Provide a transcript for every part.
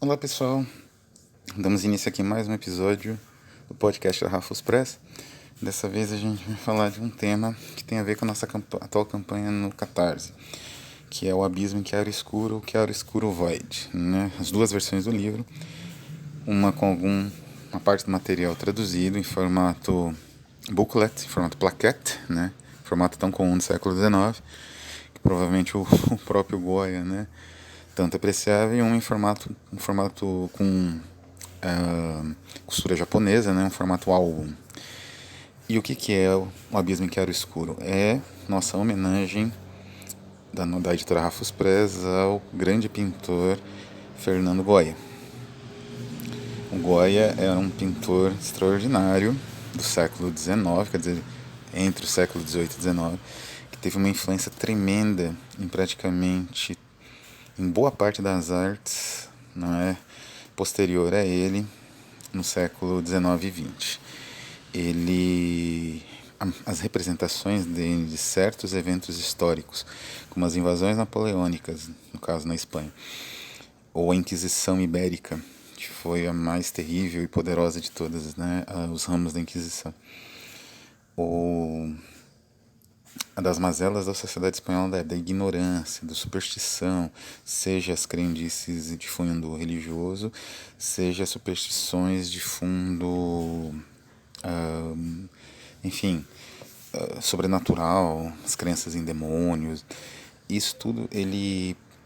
Olá pessoal, damos início aqui a mais um episódio do podcast da Rafus Press. Dessa vez a gente vai falar de um tema que tem a ver com a nossa atual campanha no Catarse, que é o Abismo em Chiaro Escuro ou Chiaro Escuro Void, né? As duas versões do livro, uma com uma parte do material traduzido em formato booklet, em formato plaquete, né? Formato tão comum do século XIX, que provavelmente o próprio Goya, né, tanto apreciava, e um em formato com costura japonesa, né, um formato álbum. E o que é o Abismo em Chiaro Escuro? É nossa homenagem da editora Rafus Press ao grande pintor Fernando Goya. O Goya era um pintor extraordinário do século XIX, quer dizer, entre o século XVIII e XIX, que teve uma influência tremenda em boa parte das artes, não é, posterior a ele, no século XIX e XX. As representações dele de certos eventos históricos, como as invasões napoleônicas, no caso na Espanha, ou a Inquisição Ibérica, que foi a mais terrível e poderosa de todas, né, os ramos da Inquisição, ou a das mazelas da sociedade espanhola, da ignorância, da superstição, seja as crendices de fundo religioso, seja as superstições de fundo, enfim, sobrenatural, as crenças em demônios. Isso tudo,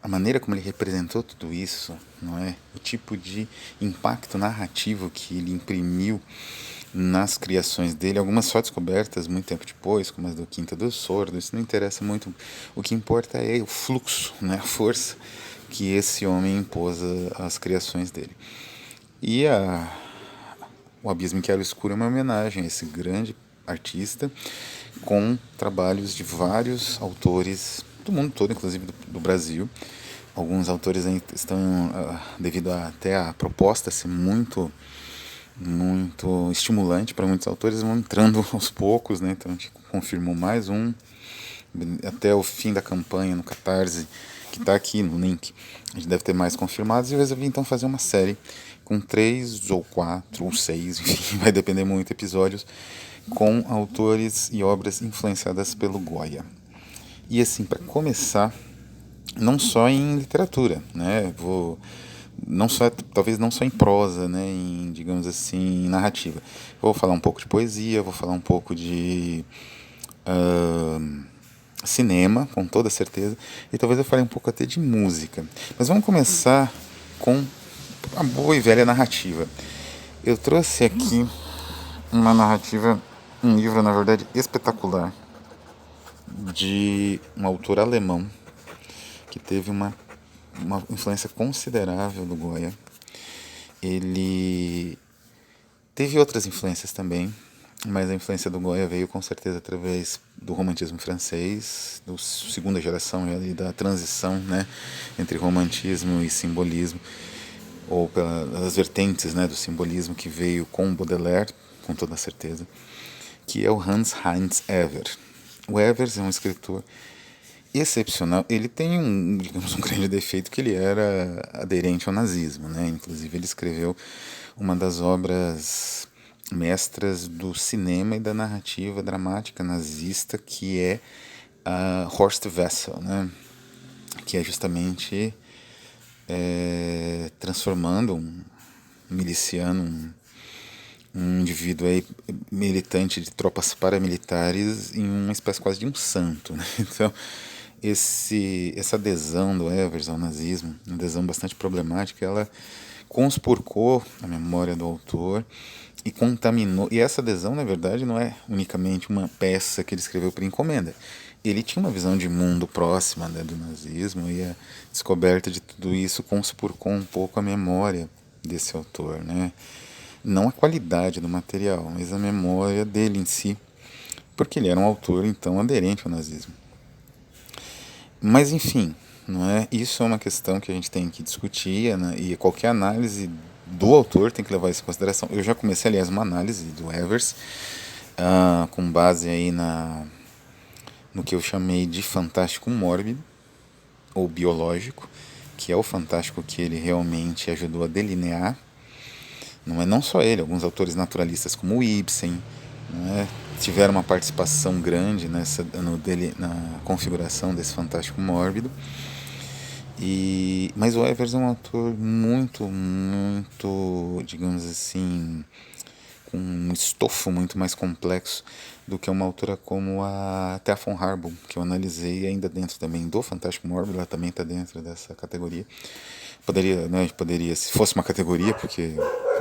a maneira como ele representou tudo isso, não é? O tipo de impacto narrativo que ele imprimiu nas criações dele, algumas só descobertas muito tempo depois, como as do Quinta do Sordo, isso não interessa muito. O que importa é o fluxo, né, a força que esse homem impôs às criações dele. E o Abismo em Chiaro Escuro é uma homenagem a esse grande artista, com trabalhos de vários autores do mundo todo, inclusive do Brasil. Alguns autores estão, devido até a proposta ser muito estimulante para muitos autores, vão entrando aos poucos, né? Então a gente confirmou mais um até o fim da campanha no Catarse, que está aqui no link. A gente deve ter mais confirmados, e eu resolvi então fazer uma série com 3 ou 4 ou 6, enfim, vai depender muito, episódios com autores e obras influenciadas pelo Goya. E assim, para começar, não só em literatura, né? Talvez não só em prosa, né, em, digamos assim, narrativa. Vou falar um pouco de poesia, vou falar um pouco de cinema, com toda certeza, e talvez eu fale um pouco até de música. Mas vamos começar com a boa e velha narrativa. Eu trouxe aqui uma narrativa, um livro, na verdade, espetacular, de um autor alemão que teve uma influência considerável do Goya. Ele teve outras influências também, mas a influência do Goya veio com certeza através do romantismo francês, da segunda geração e da transição, né, entre romantismo e simbolismo, ou pelas vertentes, né, do simbolismo que veio com Baudelaire, com toda certeza, que é o Hans Heinz Ever. O Evers é um escritor excepcional. Ele tem digamos, um grande defeito, que ele era aderente ao nazismo, né? Inclusive ele escreveu uma das obras mestras do cinema e da narrativa dramática nazista, que é a Horst Wessel, né? Que é justamente transformando um miliciano, um indivíduo aí, militante de tropas paramilitares, em uma espécie quase de um santo, né? Então essa adesão do Evers ao nazismo, uma adesão bastante problemática, ela conspurcou a memória do autor e contaminou. E essa adesão, na verdade, não é unicamente uma peça que ele escreveu por encomenda. Ele tinha uma visão de mundo próxima, né, do nazismo, e a descoberta de tudo isso conspurcou um pouco a memória desse autor, né? Não a qualidade do material, mas a memória dele em si, porque ele era um autor, então, aderente ao nazismo. Mas enfim, não é? Isso é uma questão que a gente tem que discutir, né? E qualquer análise do autor tem que levar isso em consideração. Eu já comecei, aliás, uma análise do Evers, com base aí no que eu chamei de fantástico mórbido, ou biológico, que é o fantástico que ele realmente ajudou a delinear. Não só ele, alguns autores naturalistas como o Ibsen, né, tiveram uma participação grande na configuração desse fantástico mórbido. Mas o Evers é um autor muito, digamos assim, com um estofo muito mais complexo do que uma autora como a Thea von Harbou, que eu analisei ainda dentro também do Fantástico Mórbido, ela também está dentro dessa categoria. Poderia, né, poderia, se fosse uma categoria, porque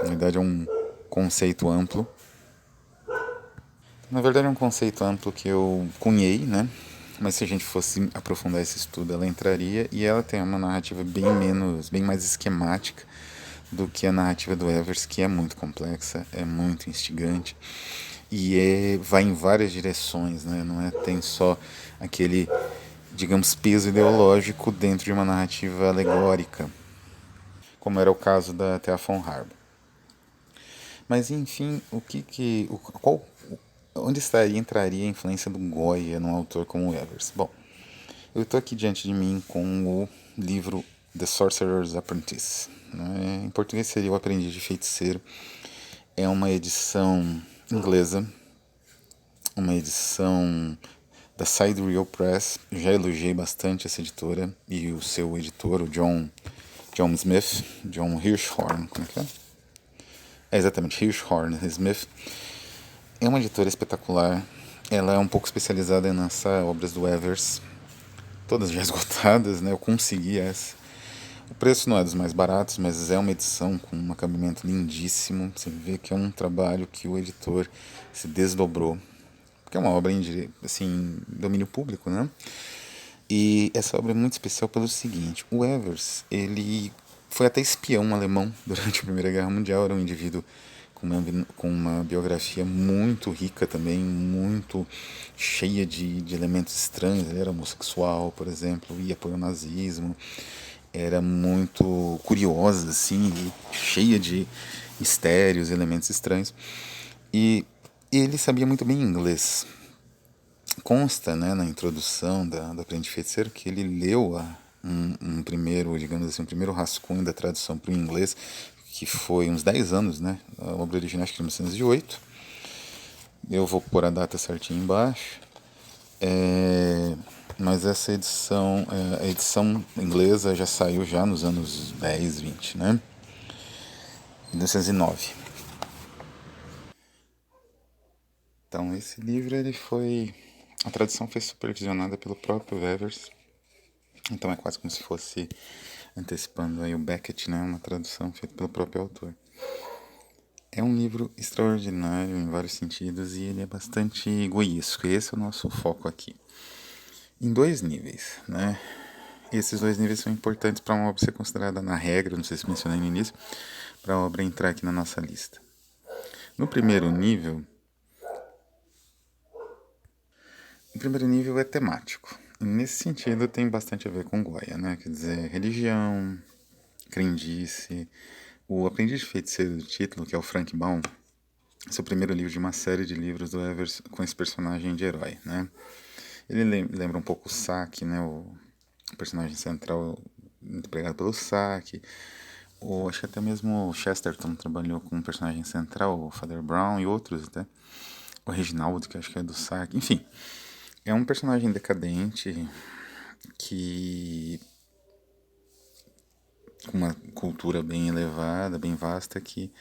na verdade é um conceito amplo. Na verdade é um conceito amplo que eu cunhei, né? Mas se a gente fosse aprofundar esse estudo, ela entraria, e ela tem uma narrativa bem mais esquemática do que a narrativa do Evers, que é muito complexa, é muito instigante e vai em várias direções, né? Não é tem só aquele, digamos, peso ideológico dentro de uma narrativa alegórica, como era o caso da Thea von Harbou. Mas enfim, onde entraria a influência do Goya num autor como o Evers? Bom, eu estou aqui diante de mim com o livro The Sorcerer's Apprentice. Né? Em português seria O Aprendiz de Feiticeiro. É uma edição inglesa, uma edição da Sidereal Press. Eu já elogiei bastante essa editora e o seu editor, o John Hirschhorn, como é que é? É exatamente, Hirschhorn Smith. É uma editora espetacular. Ela é um pouco especializada nessas obras do Evers, todas já esgotadas, né? Eu consegui essa. O preço não é dos mais baratos, mas é uma edição com um acabamento lindíssimo. Você vê que é um trabalho que o editor se desdobrou, porque é uma obra em assim, domínio público, né? E essa obra é muito especial pelo seguinte: o Evers, ele foi até espião alemão durante a Primeira Guerra Mundial, era um indivíduo com uma biografia muito rica também, muito cheia de elementos estranhos. Ele era homossexual, por exemplo, ia apoiar o nazismo, era muito curiosa, assim, e cheia de mistérios, elementos estranhos. E ele sabia muito bem inglês. Consta, né, na introdução da Aprendiz de Feiticeiro que ele leu um primeiro, digamos assim, um primeiro rascunho da tradução para o inglês, que foi uns 10 anos, né? A obra original acho que é 1908. Eu vou pôr a data certinha embaixo. Mas essa edição, a edição inglesa já saiu já nos anos 10, 20, né? 1909. Então, esse livro, ele foi... A tradução foi supervisionada pelo próprio Evers. Então é quase como se fosse, antecipando aí o Beckett, né? Uma tradução feita pelo próprio autor. É um livro extraordinário em vários sentidos e ele é bastante egoístico. Esse é o nosso foco aqui. Em dois níveis, né? Esses dois níveis são importantes para uma obra ser considerada na regra, não sei se mencionei no início, para a obra entrar aqui na nossa lista. No primeiro nível, o primeiro nível é temático. E nesse sentido tem bastante a ver com Goya, né? Quer dizer, religião, crendice. O Aprendiz de Feiticeiro do título, que é o Frank Baum, esse é o primeiro livro de uma série de livros do Evers com esse personagem de herói, né? Ele lembra um pouco o Saki, né? O personagem central empregado pelo Saki. Acho que até mesmo o Chesterton trabalhou com um personagem central, o Father Brown e outros até. O Reginald, que acho que é do Saki. Enfim, é um personagem decadente que com uma cultura bem elevada, bem vasta, que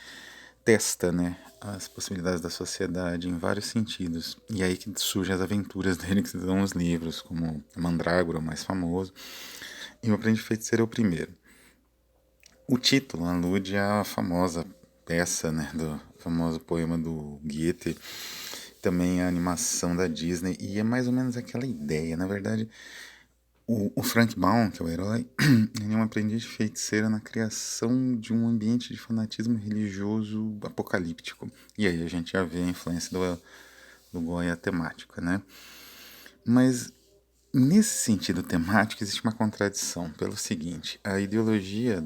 testa, né, as possibilidades da sociedade em vários sentidos. E aí que surgem as aventuras dele, que se dão os livros, como Mandrágora, o mais famoso, e o Aprendiz de Feiticeiro é o primeiro. O título alude à famosa peça, né, do famoso poema do Goethe, também a animação da Disney, e é mais ou menos aquela ideia. Na verdade, o Frank Baum, que é o herói, ele é um aprendiz de feiticeira na criação de um ambiente de fanatismo religioso apocalíptico. E aí a gente já vê a influência do Goya temática, né? Mas nesse sentido temático existe uma contradição, pelo seguinte: a ideologia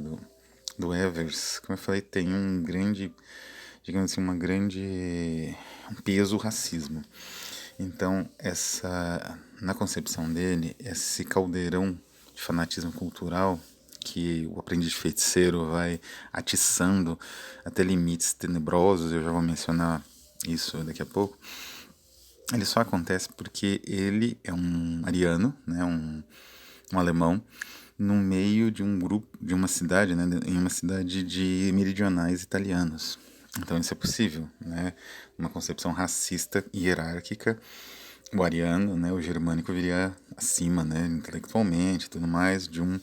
do Evers, como eu falei, tem um grande, digamos assim, um peso racismo. Então, na concepção dele, esse caldeirão de fanatismo cultural que o aprendiz de feiticeiro vai atiçando até limites tenebrosos, eu já vou mencionar isso daqui a pouco. Ele só acontece porque ele é um ariano, né, um alemão, no meio de um grupo, de uma cidade, né, em uma cidade de meridionais italianos. Então isso é possível, né? Uma concepção racista e hierárquica, o ariano, né, o germânico viria acima, né, intelectualmente e tudo mais, de um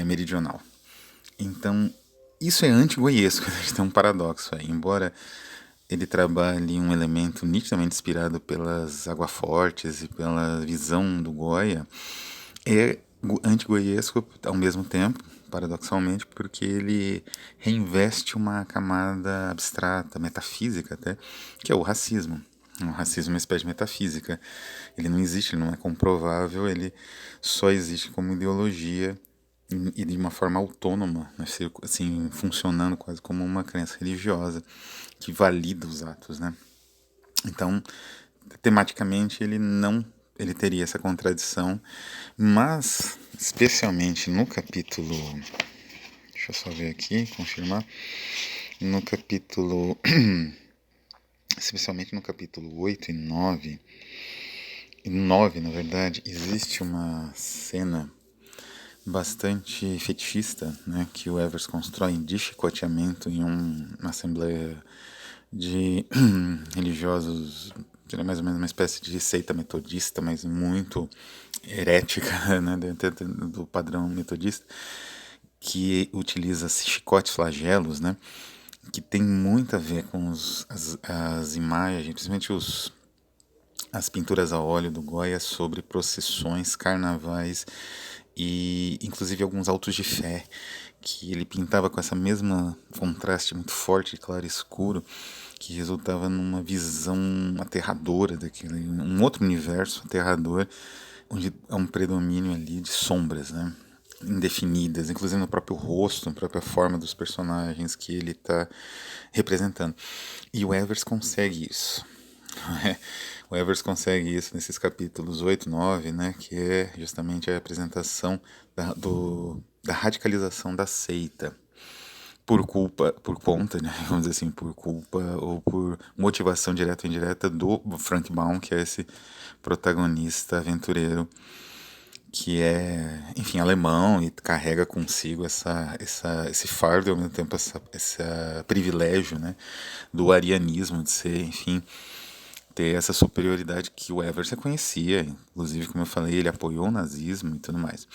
meridional. Então, isso é anti-goiesco, a gente tem um paradoxo aí. Embora ele trabalhe um elemento nitidamente inspirado pelas aguafortes e pela visão do Goya, é anti-goiesco ao mesmo tempo, paradoxalmente, porque ele reinveste uma camada abstrata, metafísica até, que é o racismo. O racismo é uma espécie de metafísica. Ele não existe, ele não é comprovável, ele só existe como ideologia e de uma forma autônoma, né, assim, funcionando quase como uma crença religiosa que valida os atos, né? Então, tematicamente ele teria essa contradição, mas especialmente no capítulo, deixa eu só ver aqui, confirmar, no capítulo especialmente no capítulo 8 e 9 na verdade, existe uma cena bastante fetichista, né, que o Evers constrói de chicoteamento em uma assembleia de religiosos, seria mais ou menos uma espécie de seita metodista, mas muito herética, né, dentro do padrão metodista, que utiliza chicotes flagelos, né, que tem muito a ver com as imagens, principalmente as pinturas a óleo do Goya sobre procissões, carnavais e inclusive alguns autos de fé, que ele pintava com essa mesma contraste muito forte de claro e escuro, que resultava numa visão aterradora daquele, um outro universo aterrador, onde há um predomínio ali de sombras, né? Indefinidas, inclusive no próprio rosto, na própria forma dos personagens que ele está representando. E o Evers consegue isso. O Evers consegue isso nesses capítulos 8 e 9, né, que é justamente a apresentação da radicalização da seita por conta, né, vamos dizer assim, por culpa ou por motivação direta ou indireta do Frank Baum, que é esse protagonista aventureiro que é, enfim, alemão e carrega consigo esse fardo, ao mesmo tempo esse privilégio, né, do arianismo, de ser, enfim, ter essa superioridade que o Evers reconhecia, inclusive, como eu falei, ele apoiou o nazismo e tudo mais.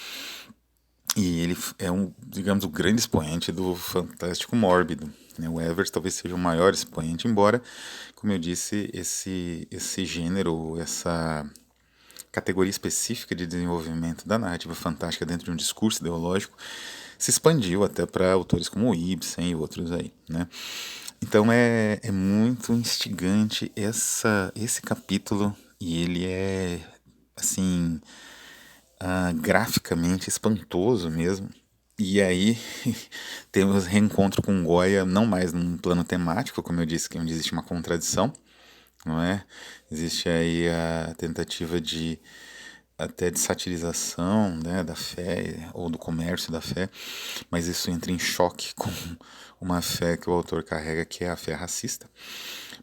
E ele é digamos, o grande expoente do fantástico mórbido, né? O Evers talvez seja o maior expoente, embora, como eu disse, esse gênero, essa categoria específica de desenvolvimento da narrativa fantástica dentro de um discurso ideológico se expandiu até para autores como o Ibsen e outros aí, né? Então é muito instigante esse capítulo, e ele é, assim, graficamente espantoso mesmo. E aí temos reencontro com Goya, não mais num plano temático, como eu disse, que onde existe uma contradição, não é? Existe aí a tentativa de até de satirização, né, da fé ou do comércio da fé, mas isso entra em choque com uma fé que o autor carrega, que é a fé racista.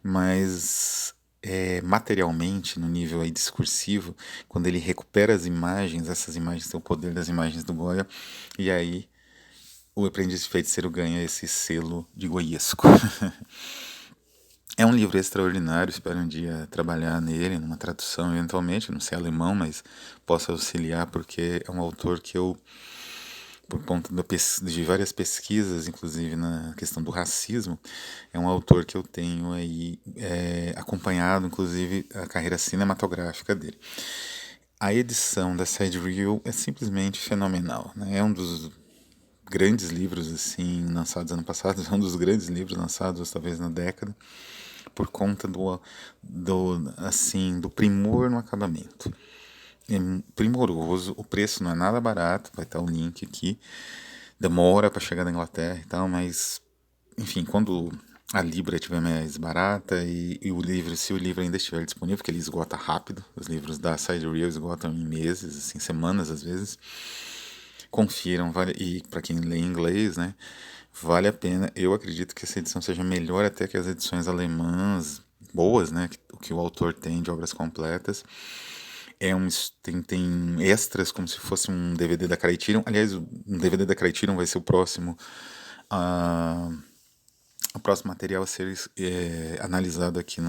Mas materialmente, no nível aí discursivo, quando ele recupera as imagens, essas imagens têm o poder das imagens do Goya, e aí o Aprendiz de Feiticeiro ganha esse selo de goiesco. É um livro extraordinário, espero um dia trabalhar nele, numa tradução eventualmente, não sei alemão, mas posso auxiliar porque é um autor que eu, por conta de várias pesquisas, inclusive na questão do racismo, é um autor que eu tenho aí acompanhado, inclusive, a carreira cinematográfica dele. A edição da Sidereal é simplesmente fenomenal, né? É um dos grandes livros assim lançados ano passado, é um dos grandes livros lançados talvez na década, por conta do primor no acabamento. É primoroso, o preço não é nada barato, vai estar o link aqui. Demora para chegar da Inglaterra e tal, mas enfim, quando a Libra estiver mais barata e o livro, se o livro ainda estiver disponível, porque ele esgota rápido, os livros da Sidereal esgotam em meses, assim, semanas às vezes. Confiram, e para quem lê em inglês, né, vale a pena. Eu acredito que essa edição seja melhor até que as edições alemãs boas, né, que o autor tem de obras completas. Tem extras como se fosse um DVD da Criterion. Aliás, um DVD da Criterion vai ser o próximo material a ser analisado aqui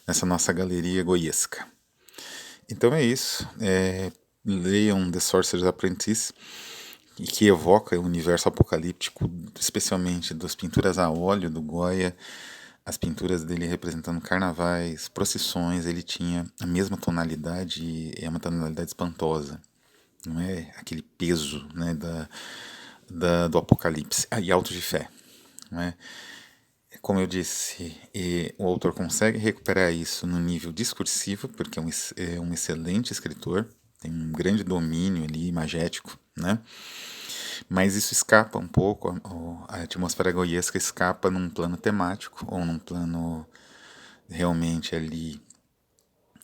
nessa nossa galeria goiesca. Então é isso. Leiam The Sorcerer's Apprentice, que evoca o universo apocalíptico, especialmente das pinturas a óleo do Goya, as pinturas dele representando carnavais, procissões. Ele tinha a mesma tonalidade, e é uma tonalidade espantosa, não é aquele peso, né, do apocalipse. E autos de fé, não é? Como eu disse, o autor consegue recuperar isso no nível discursivo, porque é um excelente escritor, tem um grande domínio ali, imagético, né? Mas isso escapa um pouco, a atmosfera goiesca escapa num plano temático, ou num plano realmente ali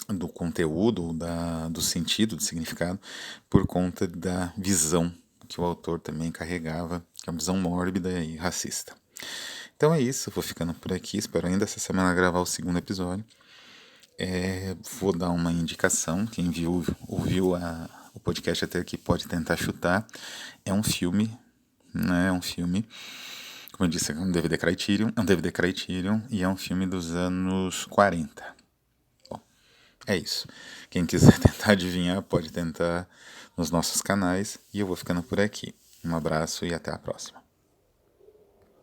do conteúdo, do sentido, do significado, por conta da visão que o autor também carregava, que é uma visão mórbida e racista. Então é isso, vou ficando por aqui, espero ainda essa semana gravar o segundo episódio. Vou dar uma indicação, quem ouviu o podcast até aqui pode tentar chutar. É um filme, né? É um filme, como eu disse, é um DVD Criterion, e é um filme dos anos 40. Bom, é isso. Quem quiser tentar adivinhar, pode tentar nos nossos canais, e eu vou ficando por aqui. Um abraço e até a próxima.